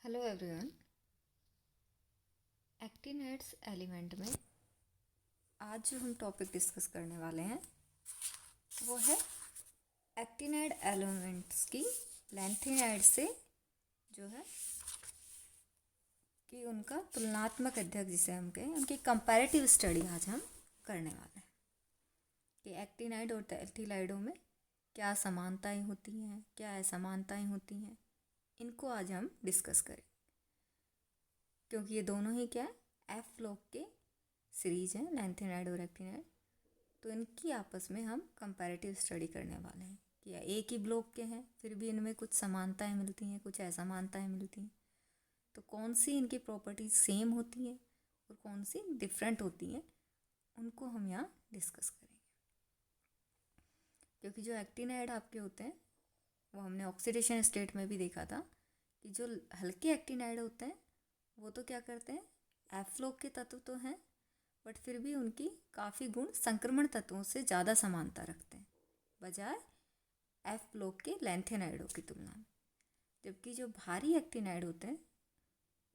Hello everyone. एक्टिनेट्स element में आज जो हम टॉपिक डिस्कस करने वाले हैं वो है एक्टिनाइड एलिमेंट्स की लैंथेनाइड से जो है कि उनका तुलनात्मक अध्ययन जिसे हम कहें उनकी कंपैरेटिव स्टडी आज हम करने वाले हैं कि एक्टिनाइड और एल्थिलाइडों में क्या समानताएं होती हैं, क्या असमानताएं होती हैं, इनको आज हम डिस्कस करें क्योंकि ये दोनों ही क्या है एफ ब्लॉक के सीरीज हैं, लैंथेनाइड और एक्टिनाइड। तो इनकी आपस में हम कंपैरेटिव स्टडी करने वाले हैं कि एक ही ब्लॉक के हैं फिर भी इनमें कुछ समानताएं मिलती हैं, कुछ असमानताएं मिलती हैं। तो कौन सी इनकी प्रॉपर्टीज सेम होती हैं और कौन सी डिफरेंट होती हैं, उनको हम यहाँ डिस्कस करेंगे। क्योंकि जो एक्टिनाइड आपके होते हैं वो हमने ऑक्सीडेशन स्टेट में भी देखा था कि जो हल्के एक्टिनाइड होते हैं वो तो क्या करते हैं, एफ ब्लॉक के तत्व तो हैं बट फिर भी उनकी काफ़ी गुण संक्रमण तत्वों से ज़्यादा समानता रखते हैं बजाय एफ ब्लॉक के लैंथेनाइडों की तुलना में। जबकि जो भारी एक्टिनाइड होते हैं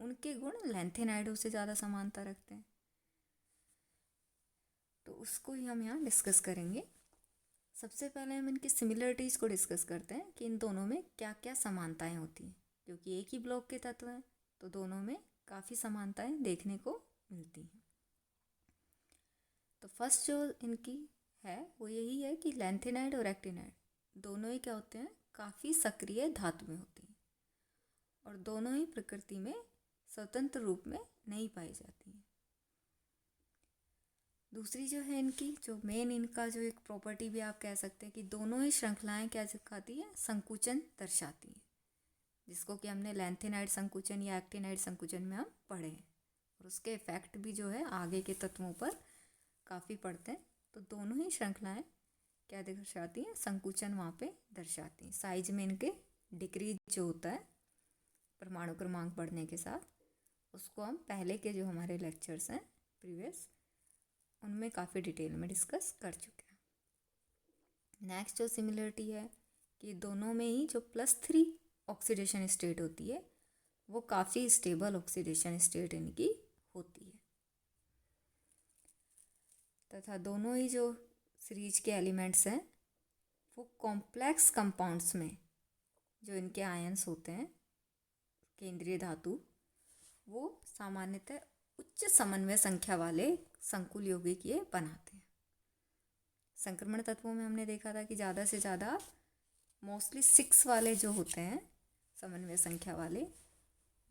उनके गुण लैंथेनाइडों से ज़्यादा समानता रखते हैं। तो उसको ही हम यहाँ डिस्कस करेंगे। सबसे पहले हम इनकी सिमिलरिटीज़ को डिस्कस करते हैं कि इन दोनों में क्या क्या समानताएं होती हैं। क्योंकि एक ही ब्लॉक के तत्व हैं तो दोनों में काफ़ी समानताएं देखने को मिलती हैं। तो फर्स्ट जो इनकी है वो यही है कि लैंथेनाइड और एक्टिनाइड दोनों ही क्या होते हैं, काफ़ी सक्रिय धातु में होती हैं और दोनों ही प्रकृति में स्वतंत्र रूप में नहीं पाई जाती हैं। दूसरी जो है इनकी जो मेन इनका जो एक प्रॉपर्टी भी आप कह सकते हैं कि दोनों ही श्रृंखलाएं क्या दिखाती हैं, संकुचन दर्शाती हैं, जिसको कि हमने लैंथेनाइड संकुचन या एक्टिनाइड संकुचन में हम पढ़े हैं और उसके इफेक्ट भी जो है आगे के तत्वों पर काफ़ी पढ़ते हैं। तो दोनों ही श्रृंखलाएं क्या दर्शाती हैं, संकुचन वहाँ पे दर्शाती हैं। साइज में इनके डिक्रीज जो होता है परमाणु क्रमांक बढ़ने के साथ, उसको हम पहले के जो हमारे लेक्चर्स हैं प्रीवियस उनमें काफ़ी डिटेल में डिस्कस कर चुके हैं। नेक्स्ट जो सिमिलरिटी है कि दोनों में ही जो +3 ऑक्सीडेशन स्टेट होती है वो काफ़ी स्टेबल ऑक्सीडेशन स्टेट इनकी होती है तथा दोनों ही जो सीरीज के एलिमेंट्स हैं वो कॉम्प्लेक्स कंपाउंड्स में जो इनके आयंस होते हैं केंद्रीय धातु वो सामान्यतः उच्च समन्वय संख्या वाले संकुल यौगिक ये बनाते हैं। संक्रमण तत्वों में हमने देखा था कि ज़्यादा से ज़्यादा मोस्टली 6 वाले जो होते हैं समन्वय संख्या वाले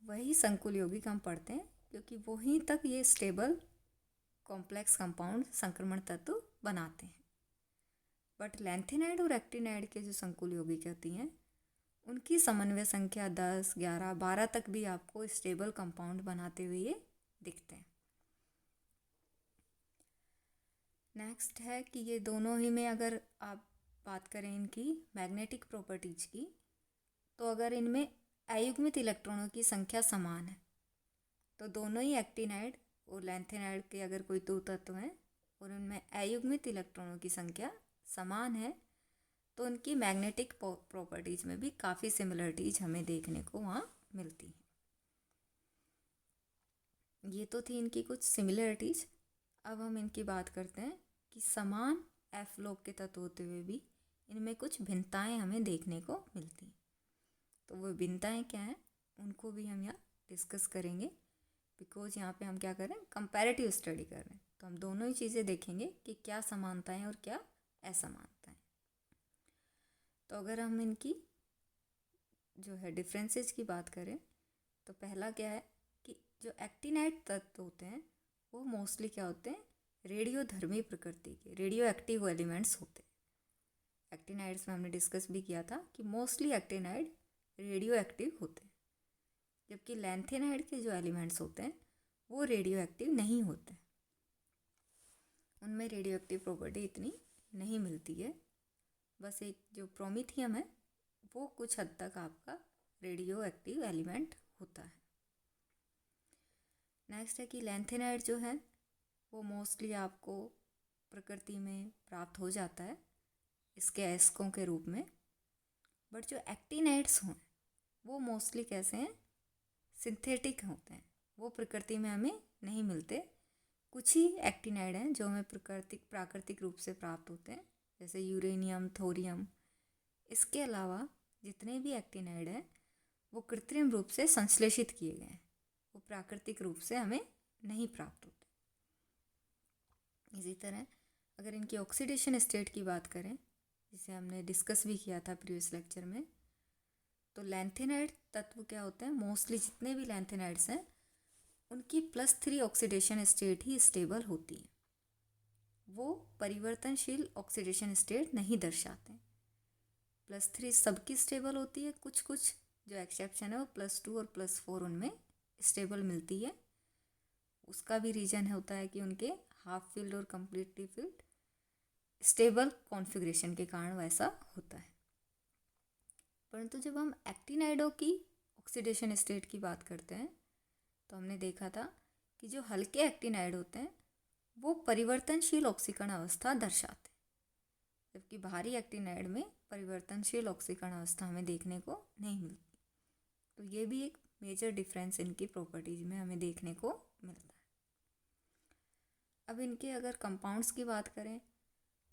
वही संकुल यौगिक हम पढ़ते हैं क्योंकि वहीं तक ये स्टेबल कॉम्प्लेक्स कंपाउंड संक्रमण तत्व बनाते हैं। बट लैंथेनाइड और एक्टिनाइड के जो संकुल यौगिक होती हैं उनकी समन्वय संख्या 10, 11, 12 तक भी आपको स्टेबल कंपाउंड बनाते हुए दिखते हैं। नेक्स्ट है कि ये दोनों ही में अगर आप बात करें इनकी मैग्नेटिक प्रॉपर्टीज की, तो अगर इनमें अयुग्मित इलेक्ट्रॉनों की संख्या समान है तो दोनों ही एक्टिनाइड और लैंथेनाइड के अगर कोई दो तत्व हैं और उनमें अयुग्मित इलेक्ट्रॉनों की संख्या समान है तो उनकी मैग्नेटिक प्रॉपर्टीज में भी काफ़ी सिमिलरिटीज हमें देखने को वहाँ मिलती हैं। ये तो थी इनकी कुछ सिमिलरिटीज। अब हम इनकी बात करते हैं कि समान एफ ब्लॉक के तत्व होते हुए भी इनमें कुछ भिन्नताएं हमें देखने को मिलती हैं। तो वो भिन्नताएं क्या हैं उनको भी हम यहाँ डिस्कस करेंगे बिकॉज यहाँ पे हम क्या कर रहे हैं, कंपैरेटिव स्टडी कर रहे हैं। तो हम दोनों ही चीज़ें देखेंगे कि क्या समानताएं और क्या असमानताएं। तो अगर हम इनकी जो है डिफरेंसेस की बात करें तो पहला क्या है कि जो एक्टिनाइड तत्व होते हैं वो मोस्टली क्या होते हैं, रेडियोधर्मी प्रकृति के रेडियो एक्टिव एलिमेंट्स होते हैं। एक्टिनाइड्स में हमने डिस्कस भी किया था कि मोस्टली एक्टिनाइड रेडियो एक्टिव होते हैं जबकि लैंथेनाइड के जो एलिमेंट्स होते हैं वो रेडियो एक्टिव नहीं होते, उनमें रेडियो एक्टिव प्रॉपर्टी इतनी नहीं मिलती है। बस एक जो प्रोमीथियम है वो कुछ हद तक आपका रेडियो एक्टिव एलिमेंट होता है। नेक्स्ट है कि लैंथेनाइड जो है वो मोस्टली आपको प्रकृति में प्राप्त हो जाता है इसके अयस्कों के रूप में। बट जो एक्टिनाइड्स हों वो मोस्टली कैसे हैं, सिंथेटिक होते हैं, वो प्रकृति में हमें नहीं मिलते। कुछ ही एक्टिनाइड हैं जो हमें प्राकृतिक रूप से प्राप्त होते हैं, जैसे यूरेनियम, थोरियम। इसके अलावा जितने भी एक्टिनाइड हैं वो कृत्रिम रूप से संश्लेषित किए गए हैं, वो प्राकृतिक रूप से हमें नहीं प्राप्त होते। इसी तरह अगर इनकी ऑक्सीडेशन स्टेट की बात करें, जिसे हमने डिस्कस भी किया था प्रीवियस लेक्चर में, तो लैंथेनाइड तत्व क्या होते हैं, मोस्टली जितने भी लैंथेनाइड्स हैं उनकी +3 ऑक्सीडेशन स्टेट ही स्टेबल होती है, वो परिवर्तनशील ऑक्सीडेशन स्टेट नहीं दर्शाते। +3 सबकी स्टेबल होती है, कुछ कुछ जो एक्सेप्शन है वो +2 और +4 उनमें स्टेबल मिलती है। उसका भी रीज़न होता है कि उनके हाफ फील्ड और कंप्लीटली फील्ड स्टेबल कॉन्फ़िगरेशन के कारण वैसा होता है। परंतु जब हम एक्टिनाइडों की ऑक्सीडेशन स्टेट की बात करते हैं तो हमने देखा था कि जो हल्के एक्टिनाइड होते हैं वो परिवर्तनशील ऑक्सीकरण अवस्था दर्शाते हैं, जबकि भारी एक्टिनाइड में परिवर्तनशील ऑक्सीकरण अवस्था हमें देखने को नहीं मिलती। तो ये भी एक मेजर डिफरेंस इनकी प्रॉपर्टीज में हमें देखने को मिलता है। अब इनके अगर कंपाउंड्स की बात करें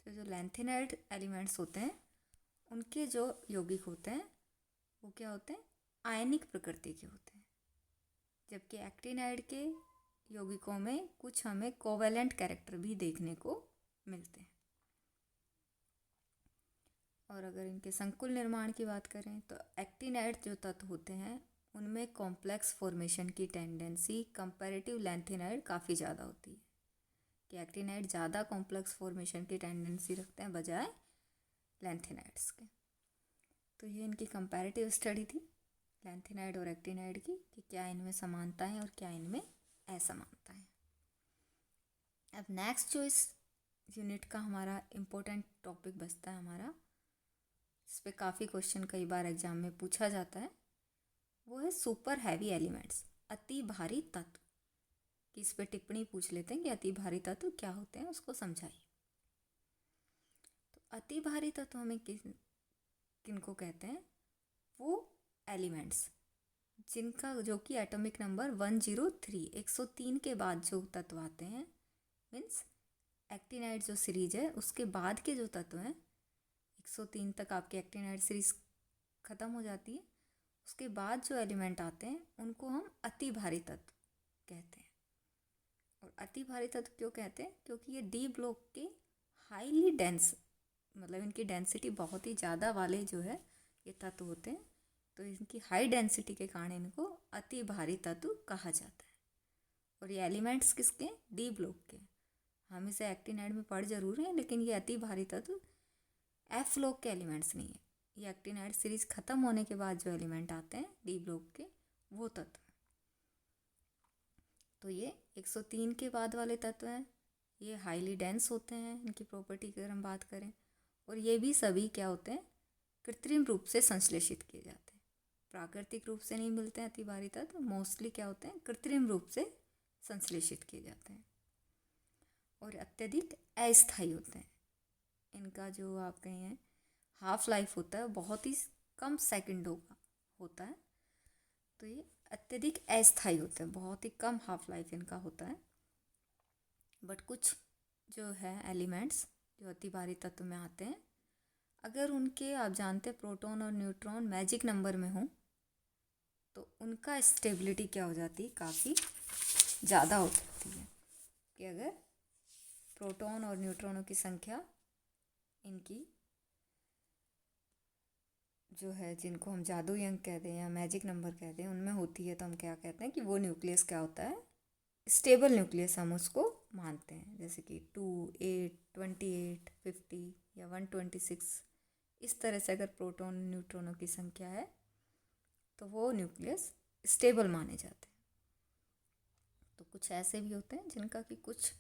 तो जो लैंथेनाइड एलिमेंट्स होते हैं उनके जो यौगिक होते हैं वो क्या होते हैं, आयनिक प्रकृति के होते हैं, जबकि एक्टिनाइड के यौगिकों में कुछ हमें कोवेलेंट कैरेक्टर भी देखने को मिलते हैं। और अगर इनके संकुल निर्माण की बात करें तो एक्टिनाइड जो तत्व होते हैं उनमें कॉम्प्लेक्स फॉर्मेशन की टेंडेंसी कंपैरेटिव लैंथेनाइड काफ़ी ज़्यादा होती है, कि एक्टिनाइड ज़्यादा कॉम्प्लेक्स फॉर्मेशन की टेंडेंसी रखते हैं बजाय लैंथेनाइड्स के। तो ये इनकी कंपैरेटिव स्टडी थी लैंथेनाइड और एक्टिनाइड की, कि क्या इनमें समानता है और क्या इनमें असमानता है। अब नेक्स्ट जो इस यूनिट का हमारा इम्पोर्टेंट टॉपिक बचता है हमारा, इस पर काफ़ी क्वेश्चन कई बार एग्जाम में पूछा जाता है, वो है सुपर हैवी एलिमेंट्स, अति भारी तत्व। कि इस पर टिप्पणी पूछ लेते हैं कि अति भारी तत्व क्या होते हैं, उसको समझाइए। तो अति भारी तत्व हमें किनको कहते हैं, वो एलिमेंट्स जिनका जो कि एटॉमिक नंबर 103 103 के बाद जो तत्व आते हैं, मीन्स एक्टिनाइड जो सीरीज है उसके बाद के जो तत्व हैं, 103 तक आपकी एक्टिनाइड सीरीज ख़त्म हो जाती है, उसके बाद जो एलिमेंट आते हैं उनको हम अति भारी तत्व कहते हैं। और अति भारी तत्व क्यों कहते हैं, क्योंकि ये डी ब्लॉक के हाईली डेंस, मतलब इनकी डेंसिटी बहुत ही ज़्यादा वाले जो है ये तत्व होते हैं, तो इनकी हाई डेंसिटी के कारण इनको अति भारी तत्व कहा जाता है। और ये एलिमेंट्स किसके, डी ब्लॉक के। हम इसे एक्टिनाइड में पढ़ जरूर हैं, लेकिन ये अति भारी तत्व एफ ब्लॉक के एलिमेंट्स नहीं है, ये एक्टिनाइड सीरीज ख़त्म होने के बाद जो एलिमेंट आते हैं डी ब्लॉक के, वो तत्व। तो ये 103 के बाद वाले तत्व हैं, ये हाईली डेंस होते हैं, इनकी प्रॉपर्टी की अगर हम बात करें। और ये भी सभी क्या होते हैं, कृत्रिम रूप से संश्लेषित किए जाते हैं, प्राकृतिक रूप से नहीं मिलते हैं अति भारी तत्व, मोस्टली क्या होते हैं, कृत्रिम रूप से संश्लेषित किए जाते हैं। और अत्यधिक अस्थायी होते हैं, इनका जो आप कहें हाफ लाइफ होता है बहुत ही कम सेकंडों का होता है, तो ये अत्यधिक अस्थायी होते हैं, बहुत ही कम हाफ लाइफ इनका होता है। बट कुछ जो है एलिमेंट्स जो अति भारी तत्व में आते हैं, अगर उनके आप जानते हैं प्रोटॉन और न्यूट्रॉन मैजिक नंबर में हों तो उनका स्टेबिलिटी क्या हो जाती है, काफ़ी ज़्यादा हो जाती है। कि अगर प्रोटॉन और न्यूट्रॉनों की संख्या इनकी जो है, जिनको हम जादुई अंक कहते हैं या मैजिक नंबर कहते हैं, उनमें होती है, तो हम क्या कहते हैं कि वो न्यूक्लियस क्या होता है, स्टेबल न्यूक्लियस हम उसको मानते हैं। जैसे कि 2, 8, 28, 50 या 126, इस तरह से अगर प्रोटॉन न्यूट्रॉनों की संख्या है तो वो न्यूक्लियस स्टेबल माने जाते हैं। तो कुछ ऐसे भी होते हैं जिनका कि कुछ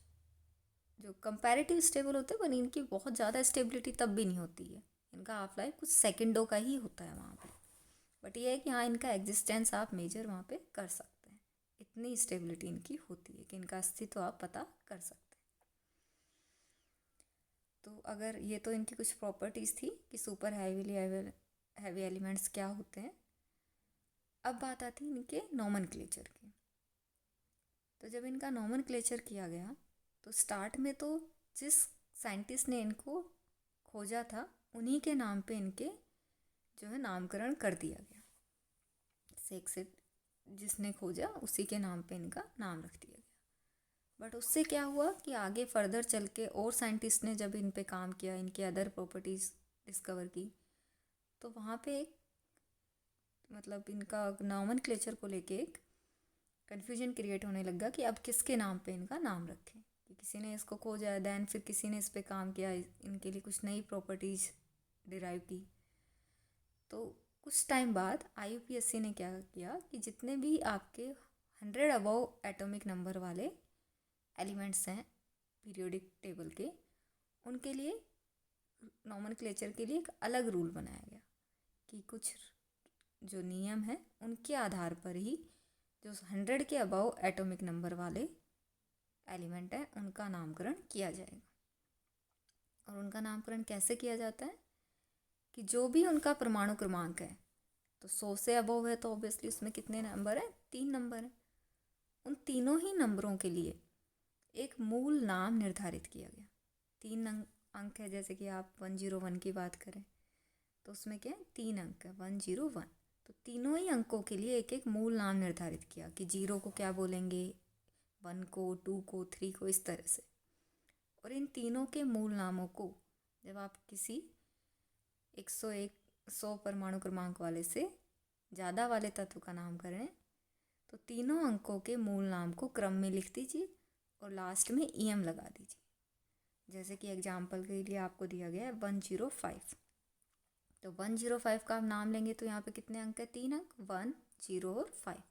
जो कंपैरेटिव स्टेबल होते हैं, पर इनकी बहुत ज़्यादा स्टेबिलिटी तब भी नहीं होती है, इनका हाफ लाइफ कुछ सेकंडों का ही होता है वहाँ पे। बट ये है कि हाँ, इनका एग्जिस्टेंस आप मेजर वहाँ पे कर सकते हैं, इतनी स्टेबिलिटी इनकी होती है कि इनका अस्तित्व आप पता कर सकते हैं। तो अगर ये तो इनकी कुछ प्रॉपर्टीज़ थी कि सुपर हैवी एलिमेंट्स क्या होते हैं। अब बात आती है इनके नॉमेनक्लेचर की। तो जब इनका नॉमेनक्लेचर किया गया तो स्टार्ट में तो जिस साइंटिस्ट ने इनको खोजा था उन्हीं के नाम पे इनके जो है नामकरण कर दिया गया। से जिसने खोजा उसी के नाम पे इनका नाम रख दिया गया। बट उससे क्या हुआ कि आगे फर्दर चल के और साइंटिस्ट ने जब इन पे काम किया, इनकी अदर प्रॉपर्टीज़ डिस्कवर की, तो वहाँ पे एक मतलब इनका नॉमेनक्लेचर को लेके एक कन्फ्यूजन क्रिएट होने लगा कि अब किसके नाम पे इनका नाम रखें। कि किसी ने इसको खोजा, दैन फिर किसी ने इस पे काम किया, इनके लिए कुछ नई प्रॉपर्टीज़ डिराइव की। तो कुछ टाइम बाद IUPAC ने क्या किया कि जितने भी आपके 100 अबव एटॉमिक नंबर वाले एलिमेंट्स हैं पीरियोडिक टेबल के, उनके लिए नॉमेनक्लेचर के लिए एक अलग रूल बनाया गया कि कुछ जो नियम है उनके आधार पर ही जो 100 के अबव एटॉमिक नंबर वाले एलिमेंट हैं उनका नामकरण किया जाएगा। और उनका नामकरण कैसे किया जाता है कि जो भी उनका परमाणु क्रमांक है, तो 100 से अबव है तो ऑब्वियसली उसमें कितने नंबर हैं? 3 नंबर हैं। उन तीनों ही नंबरों के लिए एक मूल नाम निर्धारित किया गया। 3 अंक है, जैसे कि आप 101 की बात करें तो उसमें क्या है? 3 अंक है, 101। तो तीनों ही अंकों के लिए एक एक मूल नाम निर्धारित किया कि 0 को क्या बोलेंगे, 1 को, 2 को, 3 को, इस तरह से। और इन तीनों के मूल नामों को जब आप किसी 100 परमाणु क्रमांक वाले से ज़्यादा वाले तत्व का नाम करें तो तीनों अंकों के मूल नाम को क्रम में लिख दीजिए और लास्ट में EM लगा दीजिए। जैसे कि एग्जाम्पल के लिए आपको दिया गया है 105। तो 105 का आप नाम लेंगे तो यहाँ पे कितने अंक है? 3 अंक, 1, 0 और 5।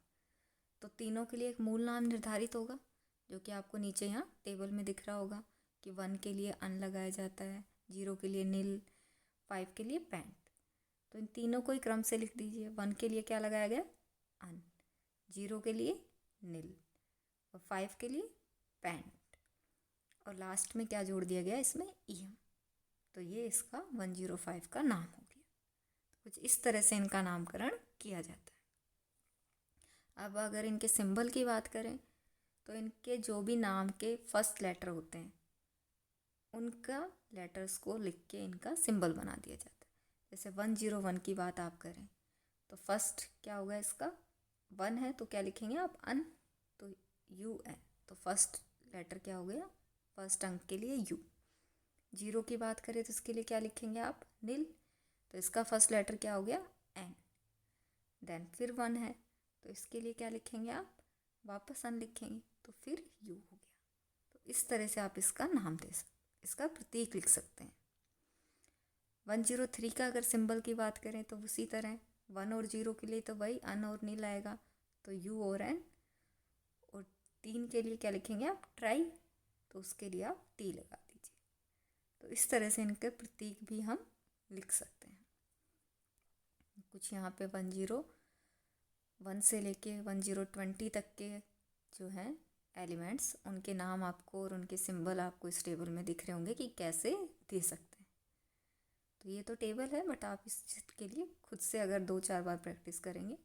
तो तीनों के लिए एक मूल नाम निर्धारित होगा जो कि आपको नीचे यहाँ टेबल में दिख रहा होगा कि 1 के लिए अन लगाया जाता है, 0 के लिए नील, 5 के लिए पैंट। तो इन तीनों को ही क्रम से लिख दीजिए। 1 के लिए क्या लगाया गया? अन, 0 के लिए नील और 5 के लिए पैंट, और लास्ट में क्या जोड़ दिया गया इसमें? EM। तो ये इसका 105 का नाम हो गया। तो कुछ इस तरह से इनका नामकरण किया जाता है। अब अगर इनके सिंबल की बात करें तो इनके जो भी नाम के फर्स्ट लेटर होते हैं उनका लेटर्स को लिख के इनका सिंबल बना दिया जाता है। जैसे 101 की बात आप करें तो फर्स्ट क्या होगा इसका? 1 है तो क्या लिखेंगे आप? अन, तो UN। तो फर्स्ट लेटर क्या हो गया? फर्स्ट अंक के लिए U। 0 की बात करें तो इसके लिए क्या लिखेंगे आप? नील। तो इसका फर्स्ट लेटर क्या हो गया? N। देन फिर 1 है तो इसके लिए क्या लिखेंगे आप? वापस अन लिखेंगे तो फिर U हो गया। तो इस तरह से आप इसका नाम दे सकते, इसका प्रतीक लिख सकते हैं। 103 का अगर सिंबल की बात करें तो उसी तरह 1 और 0 के लिए तो वही अन और नील आएगा, तो U और N। और 3 के लिए क्या लिखेंगे आप? ट्राई, तो उसके लिए आप T लगा दीजिए। तो इस तरह से इनके प्रतीक भी हम लिख सकते हैं। कुछ यहाँ पे 101 से लेके 1020 तक के जो हैं एलिमेंट्स, उनके नाम आपको और उनके सिंबल आपको इस टेबल में दिख रहे होंगे कि कैसे दे सकते हैं। तो ये तो टेबल है, बट आप इस चीज़ के लिए खुद से अगर 2-4 बार प्रैक्टिस करेंगे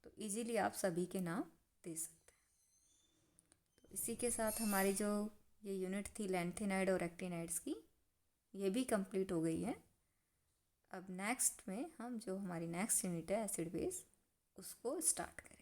तो इजीली आप सभी के नाम दे सकते हैं। तो इसी के साथ हमारी जो ये यूनिट थी लैंथेनाइड और एक्टिनाइड्स की, ये भी कंप्लीट हो गई है। अब नेक्स्ट में हम जो हमारी नेक्स्ट यूनिट है एसिड बेस, उसको स्टार्ट करें।